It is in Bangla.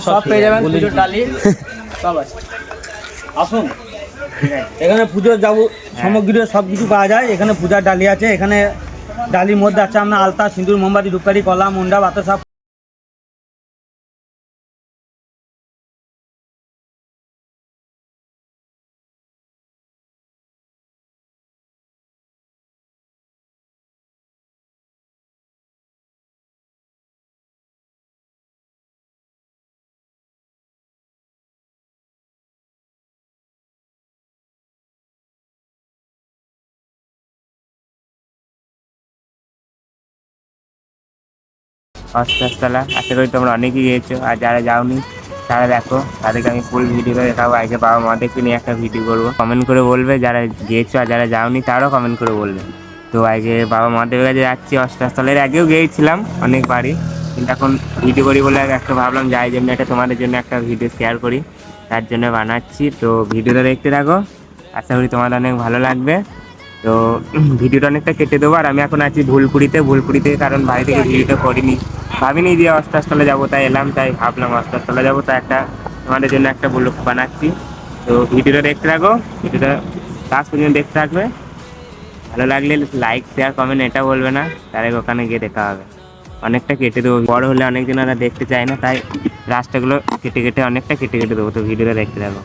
সব পেয়ে যাবেন, পুজোর ডালি সব আছে। আসুন, এখানে পুজোর সামগ্রী সব কিছু পাওয়া যায়। এখানে পূজার ডালি আছে, এখানে ডালির মধ্যে আছে আপনার আলতা, সিঁদুর, মোমবাতি, ধূপকাঠি, কলা, মন্ডা, বাতাসা। অষ্টআশতলা, আশা করি তোমরা অনেকেই গিয়েছো, আর যারা যাওনি তারা দেখো, তাদেরকে আমি ফুল ভিডিও দেখাবো। আজকে বাবা মাদেরকে নিয়ে একটা ভিডিও করবো, কমেন্ট করে বলবে যারা গিয়েছো, আর যারা যাওনি তারাও কমেন্ট করে বলবে। তো আজকে বাবা মাদের কাছে যাচ্ছি অষ্টআশতলার, আগেও গিয়েছিলাম অনেকবারই, কিন্তু এখন ভিডিও করি বলে একটা ভাবলাম যাই জন্য একটা তোমাদের জন্য একটা ভিডিও শেয়ার করি, তার জন্য বানাচ্ছি। তো ভিডিওটা দেখতে থাকো, আশা করি তোমাদের অনেক ভালো লাগবে। তো ভিডিওটা অনেকটা কেটে দেবো। আর আমি এখন আছি ভুলপুরিতে, কারণ বাড়ি থেকে ভিডিওটা করিনি, ভাবিনি যে অষ্টআশতলা যাবো, তাই এলাম, তাই ভাবলাম অষ্টআশতলা যাবো, তাই একটা তোমাদের জন্য একটা ব্লগ বানাচ্ছি। তো ভিডিওটা দেখতে থাকো, ভিডিওটা লাস্ট পর্যন্ত দেখতে থাকবে। ভালো লাগলে লাইক, শেয়ার, কমেন্ট এটা বলবে না, তার ওখানে গিয়ে দেখা হবে। অনেকটা কেটে দেবো, বড় হলে অনেকজন আর দেখতে চায় না, তাই রাস্তাগুলো কেটে অনেকটা কেটে দেবো। তো ভিডিওটা দেখতে থাকো।